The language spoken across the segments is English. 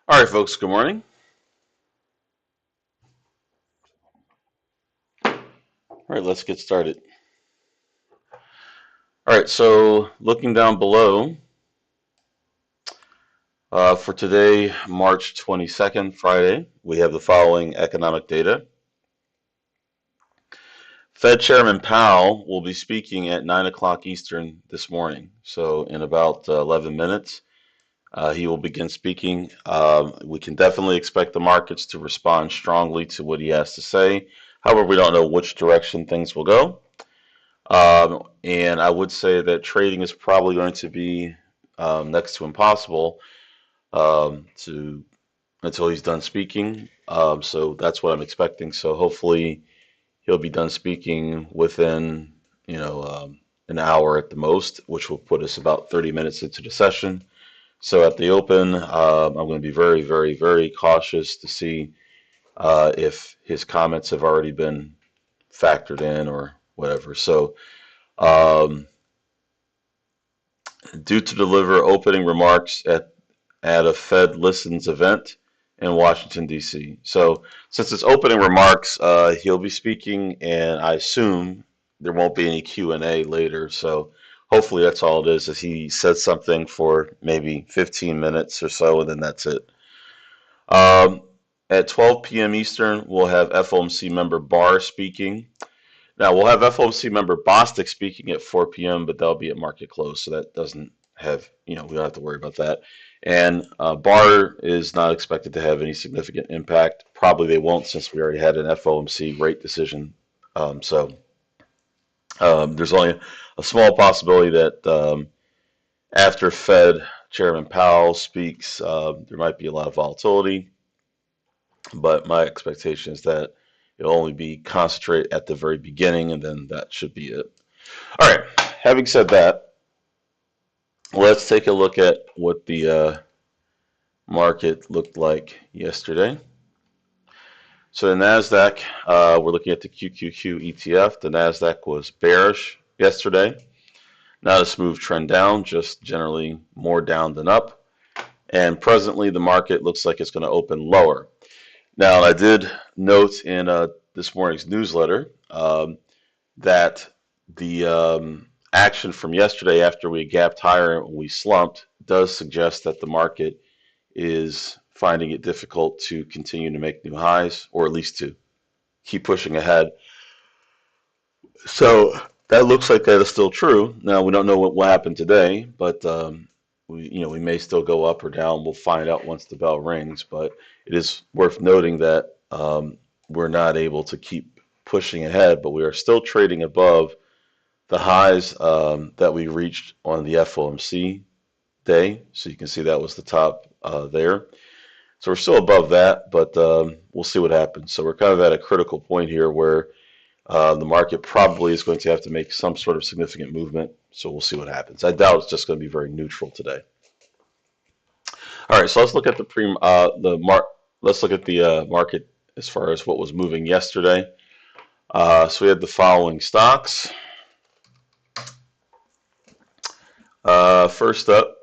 All right, folks, good morning. All right, let's get started. All right, so looking down below for today, March 22nd, Friday, we have the following economic data. Fed Chairman Powell will be speaking at 9 o'clock Eastern this morning. So, in about 11 minutes, he will begin speaking. We can definitely expect the markets to respond strongly to what he has to say. However, we don't know which direction things will go. And I would say that trading is probably going to be next to impossible to until he's done speaking. So that's what I'm expecting. So hopefully he'll be done speaking within an hour at the most, which will put us about 30 minutes into the session. So at the open, I'm going to be very, very, very cautious to see if his comments have already been factored in or whatever. So. Um, Due to deliver opening remarks at a Fed Listens event in Washington, D.C. So, since it's opening remarks, he'll be speaking, and I assume there won't be any Q&A later. So, hopefully, that's all it is he says something for maybe 15 minutes or so, and then that's it. Um, at 12 p.m. Eastern, we'll have FOMC member Barr speaking. Now we'll have FOMC member Bostic speaking at 4 p.m., but that'll be at market close, so that doesn't have, we don't have to worry about that. And Barr is not expected to have any significant impact. Probably they won't since we already had an FOMC rate decision. There's only a small possibility that after Fed Chairman Powell speaks, there might be a lot of volatility, but my expectation is that it'll only be concentrated at the very beginning, and then that should be it. All right. Having said that, let's take a look at what the market looked like yesterday. So the Nasdaq, we're looking at the QQQ ETF. The Nasdaq was bearish yesterday. Not a smooth trend down, just generally more down than up. And presently, the market looks like it's going to open lower. Now, I did note in this morning's newsletter that the action from yesterday after we gapped higher and we slumped does suggest that the market is finding it difficult to continue to make new highs, or at least to keep pushing ahead. So that looks like that is still true. Now we don't know what will happen today, but we may still go up or down. We'll find out once the bell rings. But it is worth noting that we're not able to keep pushing ahead, but we are still trading above the highs that we reached on the FOMC day. So you can see that was the top there. So we're still above that, but we'll see what happens. So we're kind of at a critical point here where the market probably is going to have to make some sort of significant movement. So we'll see what happens. I doubt it's just going to be very neutral today. All right, so let's look at let's look at the market as far as what was moving yesterday. So we had the following stocks. First up,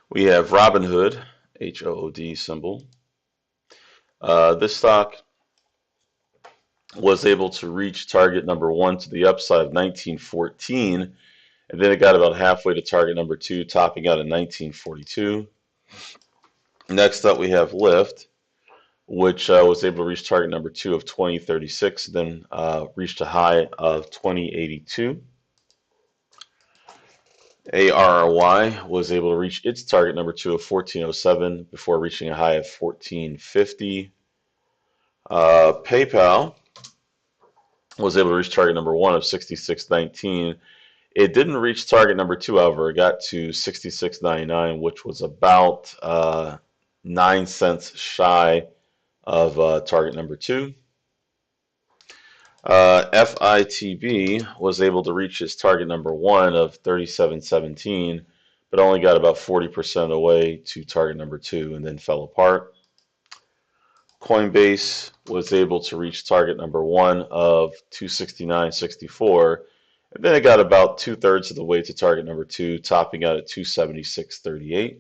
we have Robinhood, HOOD symbol. This stock was able to reach target number one to the upside of 1914, and then it got about halfway to target number two, topping out at 1942. Next up, we have Lyft, which was able to reach target number two of 2036, then reached a high of 2082. ARRY was able to reach its target number two of 1407 before reaching a high of 1450. PayPal was able to reach target number one of 6619. It didn't reach target number two, however. It got to 66.99, which was about 9 cents shy of target number two. FITB was able to reach its target number one of 37.17, but only got about 40% of the way to target number two and then fell apart. Coinbase was able to reach target number one of 269.64, and then it got about 2/3 of the way to target number two, topping out at 276.38.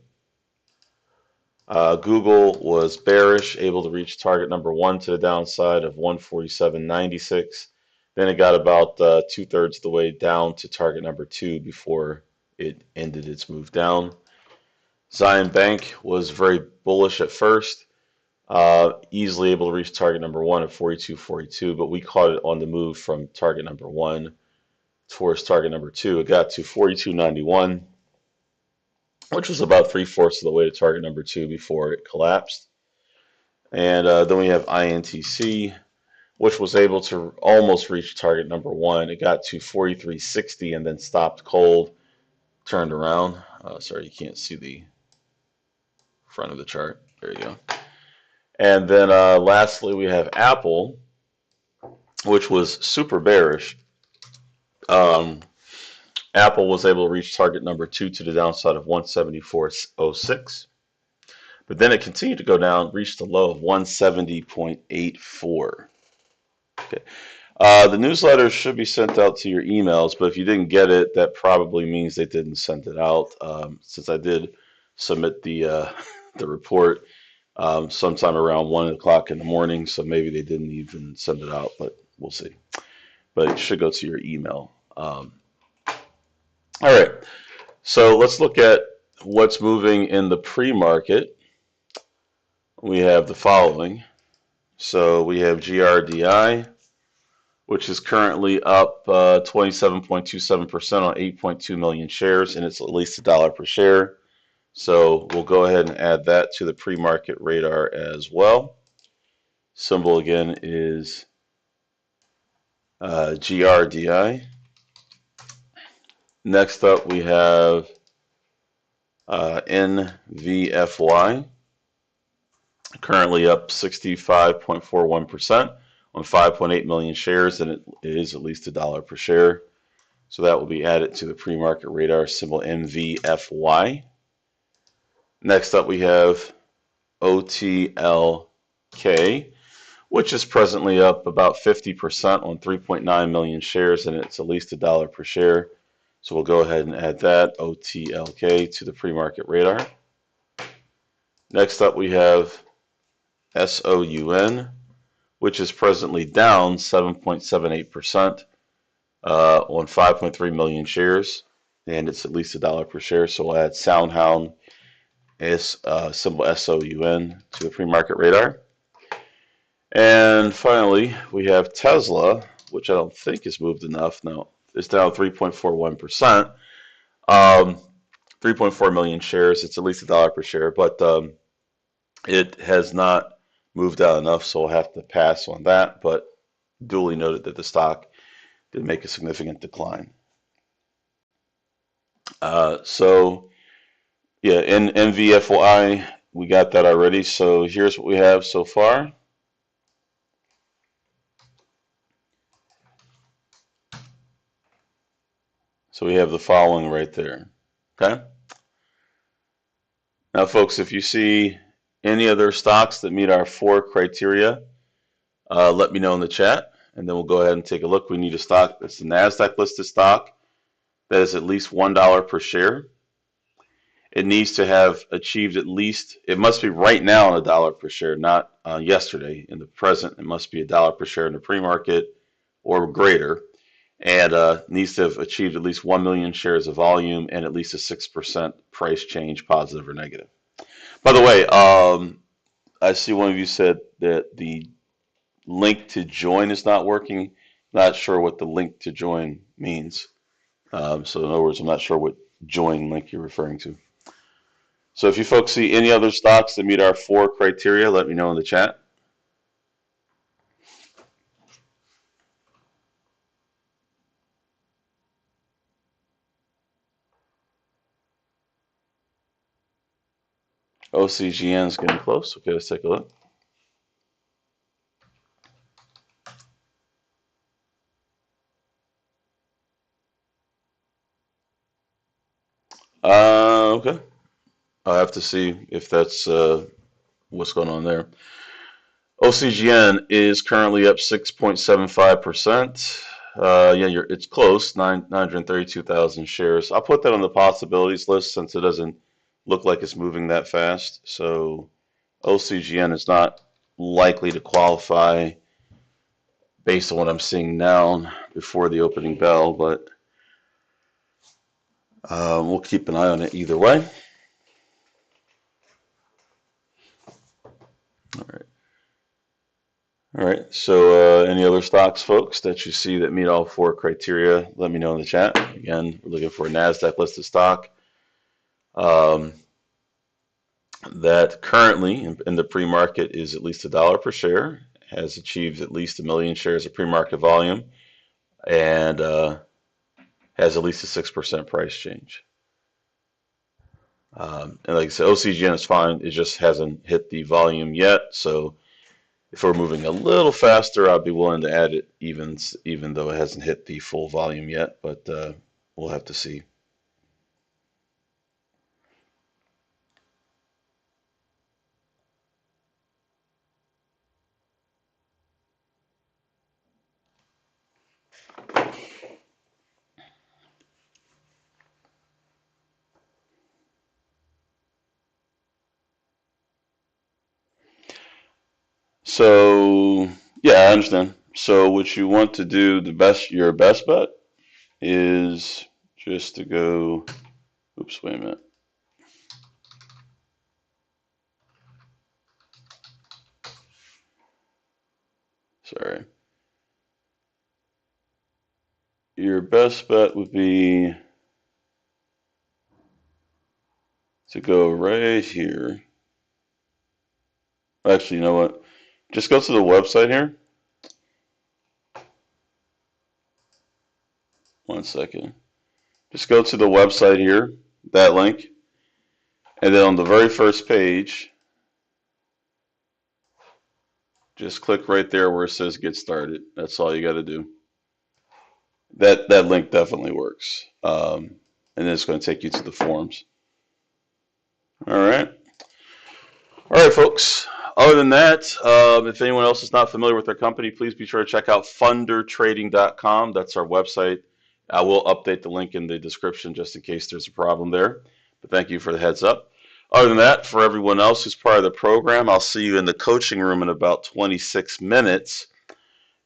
Google was bearish, able to reach target number one to the downside of 147.96. Then it got about two-thirds of the way down to target number two before it ended its move down. Zion Bank was very bullish at first, easily able to reach target number one at 42.42, but we caught it on the move from target number one towards target number two. It got to 42.91, which was about three-fourths of the way to target number two before it collapsed. And then we have INTC, which was able to almost reach target number one. It got to 43.60 and then stopped cold, turned around. Sorry, you can't see the front of the chart. There you go. And then lastly, we have Apple, which was super bearish. Apple was able to reach target number two to the downside of 174.06. But then it continued to go down, reached a low of 170.84. Okay. The newsletter should be sent out to your emails, but if you didn't get it, that probably means they didn't send it out. Since I did submit the report sometime around 1 o'clock in the morning, so maybe they didn't even send it out, but we'll see. But it should go to your email. All right, so let's look at what's moving in the pre-market. We have the following. So we have GRDI, which is currently up 27.27% on 8.2 million shares, and it's at least $1 per share. So we'll go ahead and add that to the pre-market radar as well. Symbol again is GRDI. Next up we have NVFY, currently up 65.41% on 5.8 million shares, and it is at least $1 per share. So that will be added to the pre-market radar, symbol NVFY. Next up we have OTLK, which is presently up about 50% on 3.9 million shares, and it's at least $1 per share. So we'll go ahead and add that, OTLK, to the pre-market radar. Next up we have SOUN, which is presently down 7.78% on 5.3 million shares, and it's at least $1 per share. So we'll add SoundHound, symbol SOUN, to the pre-market radar. And finally, we have Tesla, which I don't think has moved enough. No, it's down 3.41%. 3.4 million shares. It's at least $1 per share, but it has not moved out enough, so we'll have to pass on that. But duly noted that the stock did make a significant decline. So yeah, in NVFY, we got that already. So here's what we have so far. So we have the following right there. Okay. Now, folks, if you see any other stocks that meet our 4 criteria, let me know in the chat, and then we'll go ahead and take a look. We need a stock that's a NASDAQ listed stock that is at least $1 per share. It needs to have achieved at least, it must be right now on $1 per share, not yesterday. In the present, it must be $1 per share in the pre-market or greater, and needs to have achieved at least 1 million shares of volume and at least a 6% price change, positive or negative. By the way, I see one of you said that the link to join is not working. Not sure what the link to join means. So in other words, I'm not sure what join link you're referring to. So if you folks see any other stocks that meet our 4 criteria, let me know in the chat. OCGN is getting close. Okay, let's take a look. Okay. I'll have to see if that's what's going on there. OCGN is currently up 6.75%. Yeah, it's close, 932,000 shares. I'll put that on the possibilities list since it doesn't look like it's moving that fast. So OCGN is not likely to qualify based on what I'm seeing now before the opening bell, but we'll keep an eye on it either way. All right. All right. So any other stocks, folks, that you see that meet all four criteria, let me know in the chat. Again, we're looking for a NASDAQ listed stock um, that currently in the pre-market is at least $1 per share, has achieved at least 1 million shares of pre-market volume, and has at least a 6% price change. And like I said, OCGN is fine. It just hasn't hit the volume yet. So if we're moving a little faster, I'd be willing to add it even though it hasn't hit the full volume yet. But we'll have to see. So yeah, I understand. So what you want to do, your best bet is just to go. Oops, wait a minute. Sorry. Your best bet would be to go right here. Actually, you know what? Just go to the website here. One second. Just go to the website here, that link, and then on the very first page, just click right there where it says get started. That's all you got to do. That link definitely works. And then it's going to take you to the forums. All right. All right, folks. Other than that, if anyone else is not familiar with our company, please be sure to check out fundertrading.com. That's our website. I will update the link in the description just in case there's a problem there. But thank you for the heads up. Other than that, for everyone else who's part of the program, I'll see you in the coaching room in about 26 minutes.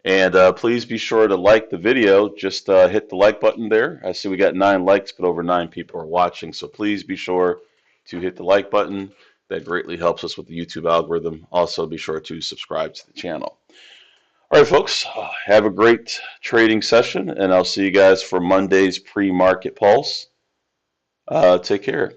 And please be sure to like the video. Just hit the like button there. I see we got 9 likes, but over 9 people are watching. So please be sure to hit the like button. That greatly helps us with the YouTube algorithm. Also, be sure to subscribe to the channel. All right, folks, have a great trading session, and I'll see you guys for Monday's Pre-Market Pulse. Take care.